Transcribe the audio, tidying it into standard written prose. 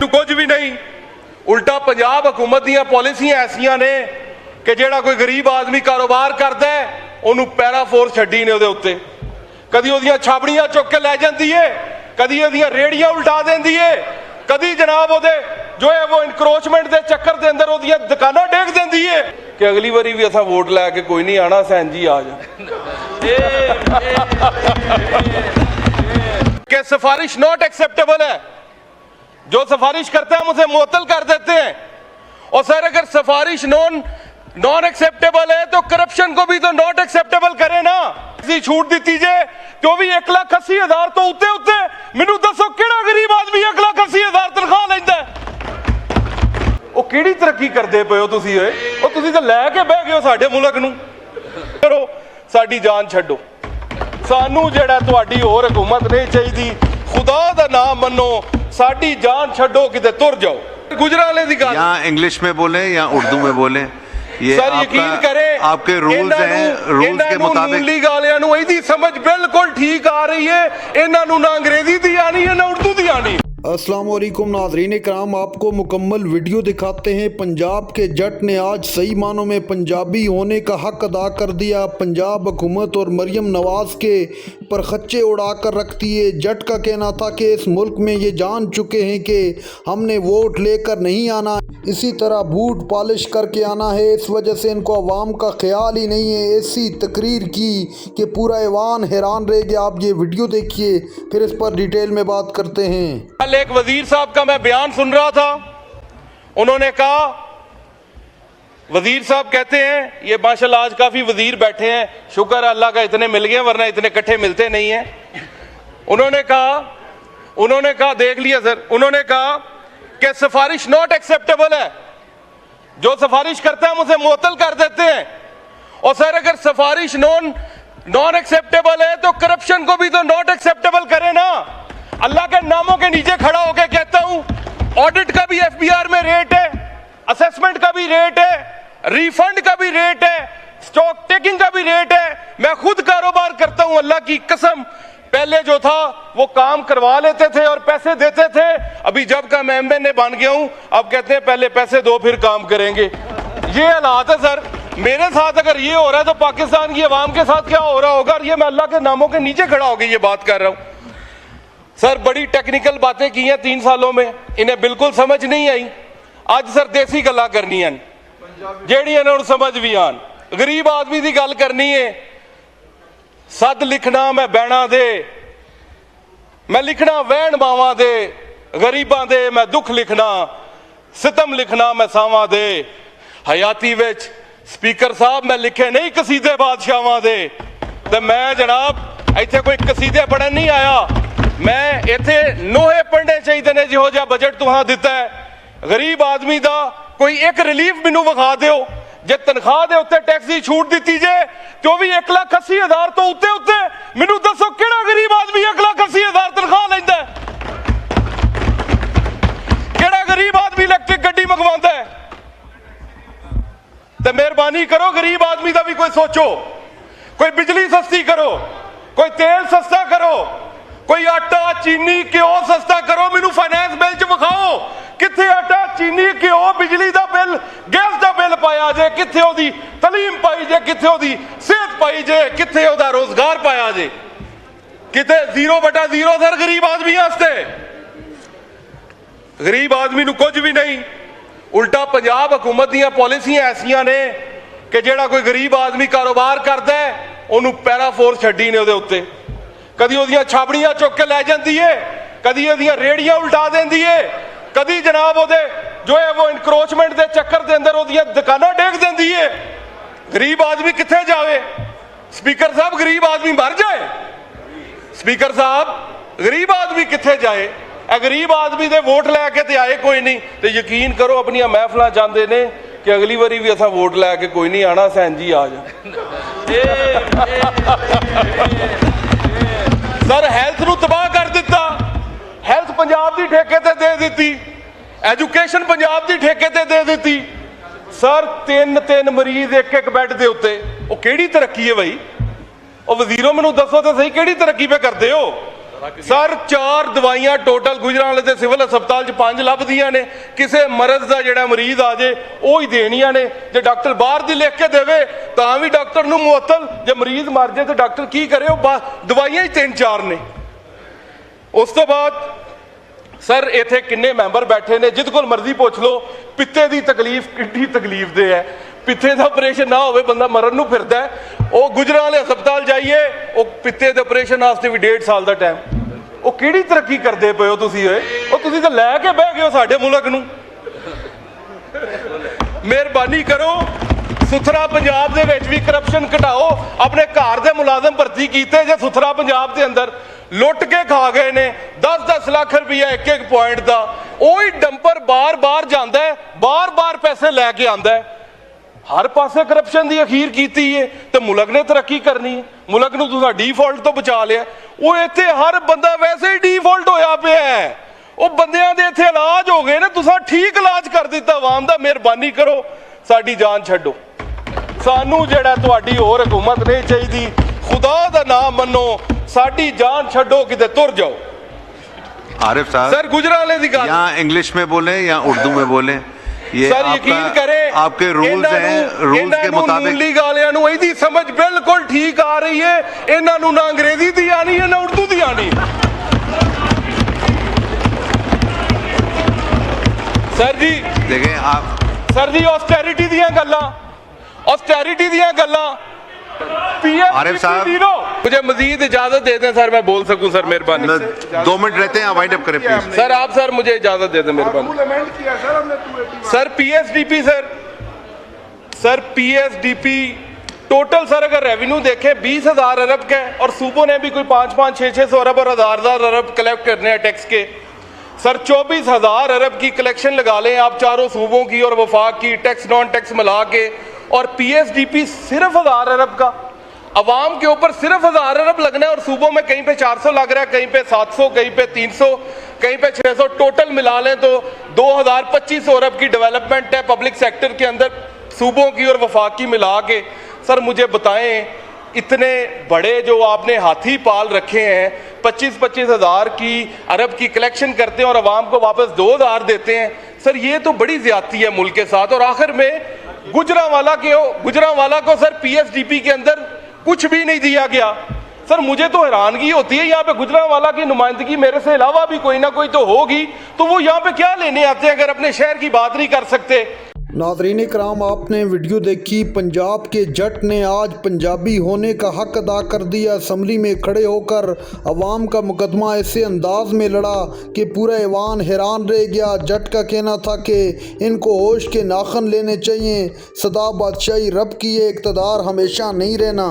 कुछ भी नहीं, उल्टा पंजाब हुकूमत दी पॉलिसियां ऐसियां ने कि जिहड़ा कोई गरीब आदमी कारोबार करता है उन्होंने पैरा फोर्स छड्डी ने उहदे उत्ते। कदी उहदियां छाबड़ियां चुक के लै जांदी है, कदी उहदियां रेहड़ियां उल्टा देंदी है, कदी जनाब उहदे जो है वो इनक्रोचमेंट के चक्कर के अंदर उहदियां दुकानां डेग देंदी है कि अगली बारी भी असां वोट लैके कोई नहीं आना, सैन जी आ जा कि सिफारिश नॉट एक्सेप्टेबल है। जो सिफारिश करते हैं हम उसे मुअत्तल कर देते हैं। और सर अगर सिफारिश नॉन एक्सेप्टेबल है तो करप्शन को भी तो नॉट एक्सेप्टेबल करे ना। इसी छूट दी जाए तो भी 1,80,000 तो उत्ते उत्ते मैनू दसो किहड़ा गरीब आदमी 1,80,000 तनख्वाह लैंदा है? ਉਹ ਕਿਹੜੀ ਤਰੱਕੀ ਕਰਦੇ ਪਏ ਹੋ ਤੁਸੀਂ? ਉਹ ਤੁਸੀਂ ਤਾਂ ਲੈ ਕੇ ਬਹਿ ਗਏ ਹੋ ਸਾਡੇ ਮੁਲਕ ਨੂੰ। ਕਰੋ ਸਾਡੀ ਜਾਨ ਛੱਡੋ, ਸਾਨੂੰ ਜਿਹੜਾ ਤੁਹਾਡੀ ਹੋਰ ਹਕੂਮਤ ਨਹੀਂ ਚਾਹੀਦੀ। खुदा दा नाम मनो, साड़ी जान छड्डो, किते तुर जाओ। गुजराले दी गल या इंग्लिश में बोले या उर्दू में बोले, ये सर यकीन करें आपके रूल्स हैं, रूल्स के मुताबिक नुली गालियां नु इहदी समझ बिल्कुल ठीक आ रही है। इन्हां नु ना अंग्रेजी दी आनी है ना उर्दू दी आनी। अस्सलाम वालेकुम नाज़रीन कराम, आपको मुकम्मल वीडियो दिखाते हैं। पंजाब के जट ने आज सही मानों में पंजाबी होने का हक अदा कर दिया। पंजाब हुकूमत और मरियम नवाज़ के परखच्चे उड़ा कर रखती है। जट का कहना था कि इस मुल्क में ये जान चुके हैं कि हमने वोट लेकर नहीं आना, इसी तरह बूट पॉलिश करके आना है। इस वजह से इनको अवाम का ख्याल ही नहीं है। ऐसी तकरीर की कि पूरा ऐवान हैरान रह गया। आप ये वीडियो देखिए, फिर इस पर डिटेल में बात करते हैं। एक वजीर साहब का मैं बयान सुन रहा था, उन्होंने कहा, वजीर साहब कहते हैं, ये माशाल्लाह आज काफी वजीर बैठे हैं, शुक्र अल्लाह का इतने मिल गए वरना इतने इकट्ठे मिलते नहीं हैं। उन्होंने कहा देख लिया सर, उन्होंने कहा कि सिफारिश नॉट एक्सेप्टेबल है। जो सिफारिश करते हैं हम उसे मुअत्तल कर देते हैं। और सर अगर सिफारिश नॉन एक्सेप्टेबल है तो करप्शन को भी तो नॉट एक्सेप्टेबल करे ना। अल्लाह के नामों के नीचे खड़ा होकर कहता हूं, ऑडिट का भी एफबीआर में रेट है, असेसमेंट का भी रेट है, रिफंड का भी रेट है, स्टॉक टेकिंग का भी रेट है। मैं खुद कारोबार करता हूं, अल्लाह की कसम। पहले जो था वो काम करवा लेते थे और पैसे देते थे। अभी जब का मैं एमएनए बन गया हूं, अब कहते हैं पहले पैसे दो फिर काम करेंगे। ये हालात है सर। मेरे साथ अगर ये हो रहा है तो पाकिस्तान की आवाम के साथ क्या हो रहा होगा? और ये मैं अल्लाह के नामों के नीचे खड़ा होकर ये बात कर रहा हूं। सर बड़ी टेक्निकल बातें की हैं 3 सालों में, इन्हें बिल्कुल समझ नहीं आई। आज सर देसी गल्लां करनियां जेहड़ियां इन्हां नूं समझ भी आन। गरीब आदमी की गल करनी है। सद लिखना मैं बैणा दे, मैं लिखना वैण मावां दे, गरीबां दे मैं दुख लिखना, सितम लिखना मैं सावां दे। हयाती विच स्पीकर साहब मैं लिखे नहीं कसीदे बादशाहां दे। ते मैं जनाब इत्थे कोई कसीदे पढ़न नहीं आया, मैं इत्थे नोहे पढ़ने चाहिए ने जिहो जिहा बजट तुहां दिता है। गरीब आदमी दा कोई एक रिलीफ मैनू विखा दिओ। जे तनख्वाह दे उत्ते टैक्स दी छूट दी जाए तो भी 1,80,000 तो उत्ते उत्ते मैनू दसो किहड़ा गरीब आदमी 1,80,000 तनख्वाह लैंदा है? किहड़ा गरीब आदमी इलैक्ट्रिक गड्डी मंगवांदा है? ते मेहरबानी करो गरीब आदमी दा भी कोई सोचो। कोई बिजली सस्ती करो, कोई तेल सस्ता करो, कोई आटा चीनी घ्यो सस्ता करो। मैनू फाइनेंस बिल च विखाओ कित्थे आटा चीनी घ्यो बिजली दा बिल गैस दा बिल पाया जे, कित्थे ओदी तलीम पाई जे, कित्थे ओदी सेहत पाई जे, कित्थे ओदा रोजगार पाया जे। किते 0/0 सर गरीब आदमी वास्ते। गरीब आदमी नू कुछ भी नहीं, उल्टा पंजाब हुकूमत दी पॉलिसियां ऐसियां ने कि जिहड़ा कोई गरीब आदमी कारोबार करदा है उन्होंने पैरा फोर्स छड्डी ने उहदे उत्ते। कदी उहदियां छाबड़ियां चुक के लै जांदी है, कदी उहदियां रेहड़ियां उल्टा देंदी है, कदी जनाब उहदे जो है वो इनक्रोचमेंट के चक्कर के अंदर उहदियां दुकानां डेग देंदी है। गरीब आदमी कित्थे जावे? स्पीकर साहब गरीब आदमी मर जाए? स्पीकर साहब गरीब आदमी कित्थे जाए? गरीब आदमी दे वोट लैके ते आए कोई नहीं। तो यकीन करो अपनी महफिलां चाहते ने कि अगली बारी भी असां वोट लैके कोई नहीं आना, सैन जी आ जा। सर हैल्थ नूं तबाह कर दिता, हैल्थ पंजाब दी ठेके ते दे दित्ती, एजुकेशन पंजाब दी ठेके ते दे दित्ती। सर 3 मरीज एक बैड दे उत्ते, वो किहड़ी तरक्की है भाई? वो वजीरों मैनूं दसो तो सही किहड़ी तरक्की पे करदे हो? ਸਰ 4 ਦਵਾਈਆਂ ਟੋਟਲ ਗੁਜਰਾਂਵਾਲੇ ਦੇ ਸਿਵਲ ਹਸਪਤਾਲ 'ਚ 5 ਲੱਭਦੀਆਂ ਨੇ। ਕਿਸੇ ਮਰਜ਼ ਦਾ ਜਿਹੜਾ ਮਰੀਜ਼ ਆ ਜੇ ਉਹ ਹੀ ਦੇਣੀਆਂ ਨੇ। ਜੇ ਡਾਕਟਰ ਬਾਹਰ ਦੀ ਲਿਖ ਕੇ ਦੇਵੇ ਤਾਂ ਵੀ ਡਾਕਟਰ ਨੂੰ ਮੁਅੱਤਲ, ਜੇ ਮਰੀਜ਼ ਮਰ ਜੇ ਤਾਂ ਡਾਕਟਰ ਕੀ ਕਰੇ? ਉਹ ਦਵਾਈਆਂ ਹੀ 3-4 ਨੇ। ਉਸ ਤੋਂ ਬਾਅਦ ਸਰ ਇੱਥੇ ਕਿੰਨੇ ਮੈਂਬਰ ਬੈਠੇ ਨੇ, ਜਿਹਦੇ ਕੋਲ ਮਰਜ਼ੀ ਪੁੱਛ ਲਓ, ਪਿੱਤੇ ਦੀ ਤਕਲੀਫ ਕਿੰਨੀ ਤਕਲੀਫ ਦੇ ਹੈ। ਪਿੱਤੇ ਦਾ ਆਪਰੇਸ਼ਨ ਨਾ ਹੋਵੇ ਬੰਦਾ ਮਰਨ ਨੂੰ ਫਿਰਦਾ। ਉਹ ਗੁਜਰਾਂਵਾਲੇ ਹਸਪਤਾਲ ਜਾਈਏ, ਉਹ ਪਿੱਤੇ ਦੇ ਆਪਰੇਸ਼ਨ ਵਾਸਤੇ ਵੀ 1.5 ਸਾਲ ਦਾ ਟਾਈਮ। ਉਹ ਕਿਹੜੀ ਤਰੱਕੀ ਕਰਦੇ ਪਏ ਹੋ ਤੁਸੀਂ? ਉਹ ਤੁਸੀਂ ਤਾਂ ਲੈ ਕੇ ਬਹਿ ਗਏ ਹੋ ਸਾਡੇ ਮੁਲਕ ਨੂੰ। ਮਿਹਰਬਾਨੀ ਕਰੋ, ਸੁਥਰਾ ਪੰਜਾਬ ਦੇ ਵਿੱਚ ਵੀ ਕਰਪਸ਼ਨ ਘਟਾਓ। ਆਪਣੇ ਘਰ ਦੇ ਮੁਲਾਜ਼ਮ ਭਰਤੀ ਕੀਤੇ ਜੇ ਸੁਥਰਾ ਪੰਜਾਬ ਦੇ ਅੰਦਰ ਲੁੱਟ ਕੇ ਖਾ ਗਏ ਨੇ 10-10 ਲੱਖ ਰੁਪਈਆ ਇੱਕ ਪੁਆਇੰਟ ਦਾ। ਉਹੀ ਡੰਪਰ ਬਾਰ-ਬਾਰ ਜਾਂਦਾ ਹੈ, ਬਾਰ-ਬਾਰ ਪੈਸੇ ਲੈ ਕੇ ਆਂਦਾ ਹੈ। ਹਰ ਪਾਸੇ ਕਰਪਸ਼ਨ ਦੀ ਅਖੀਰ ਕੀਤੀ ਹੈ ਤੇ ਮੁਲਕ ਨੇ ਤਰੱਕੀ ਕਰਨੀ ਹੈ। ਮੁਲਕ ਨੂੰ ਤੁਸੀਂ ਡੀਫਾਲਟ ਤੋਂ ਬਚਾ ਲਿਆ। ਉਹ ਇੱਥੇ ਹਰ ਬੰਦਾ ਵੈਸੇ ਹੀ ਡੀਫਾਲਟ ਹੋਇਆ ਪਿਆ ਹੈ। ਉਹ ਬੰਦਿਆਂ ਦੇ ਇੱਥੇ ਇਲਾਜ ਹੋ ਗਏ ਨੇ, ਤੁਸੀਂ ਠੀਕ ਇਲਾਜ ਕਰ ਦਿੱਤਾ ਆਵਾਮ ਦਾ। ਮਿਹਰਬਾਨੀ ਕਰੋ, ਸਾਡੀ ਜਾਨ ਛੱਡੋ। ਸਾਨੂੰ ਜਿਹੜਾ ਤੁਹਾਡੀ ਹੋਰ ਹਕੂਮਤ ਨਹੀਂ ਚਾਹੀਦੀ। खुदा दा नाम मनो, साडी जान छड्डो, किते तुर जाओ। आरिफ साहब सर गुजरांवाले दी गल यहाँ इंग्लिश में बोले या उर्दू में बोले, ये सर यकीन करें आपके रूल्स हैं। रूल्स के मुताबिक लीग वालियां नूं इहदी समझ बिल्कुल ठीक आ रही है। इन्हां नूं ना अंग्रेजी दी आनी है ना उर्दू दी आनी। सर जी देखें आप, सर जी ऑस्टेरिटी दियां गल्लां, ऑस्टेरिटी दियां गल्लां। आरिफ साहब मुझे मजीद इजाजत दे दें सर, मैं बोल सकूं सर, मेहरबानी। 2 मिनट रहते हैं, वाइंड अप करें प्लीज। सर आप सर मुझे इजाजत दे दें मेहरबानी। Sir PSDP sir PSDP total sir अगर रेवेन्यू देखें 20,000 अरब का है और सूबों ने भी कोई 5-5, 600 अरब और 1,000 अरब कलेक्ट करने हैं टैक्स के। सर 24,000 अरब की कलेक्शन लगा लें आप चारों सूबों की और वफाक की, टैक्स नॉन टैक्स मिला के, और पीएसडीपी सिर्फ 1,000 अरब का। अवाम के ऊपर सिर्फ 1,000 अरब लगना है और सूबों में कहीं पे 400 लग रहा है, कहीं पे 700, कहीं पे 300, कहीं पे 600। टोटल मिला लें तो 2,2500 अरब की डेवलपमेंट है पब्लिक सेक्टर के अंदर सूबों की और वफाक की मिला के। सर मुझे बताएं, इतने बड़े जो आपने हाथी पाल रखे हैं, 25-25 हज़ार की अरब की कलेक्शन करते हैं और अवाम को वापस 2,000 देते हैं। सर ये तो बड़ी ज्यादती है मुल्क के साथ। और आखिर में गुजरांवाला को सर पीएसडीपी के अंदर कुछ भी नहीं दिया गया। सर मुझे तो हैरानगी होती है, यहाँ पे गुजरांवाला की नुमाइंदगी मेरे से अलावा भी कोई ना कोई तो होगी, तो वो यहाँ पे क्या लेने आते हैं अगर अपने शहर की बात नहीं कर सकते। नाज़रीन कराम, आपने वीडियो देखी। पंजाब के जट ने आज पंजाबी होने का हक अदा कर दिया। असम्बली में खड़े होकर अवाम का मुकदमा ऐसे अंदाज में लड़ा कि पूरा ऐवान हैरान रह गया। जट का कहना था कि इनको होश के नाखन लेने चाहिए। सदा बादशाही रब की है, इक़्तिदार हमेशा नहीं रहना।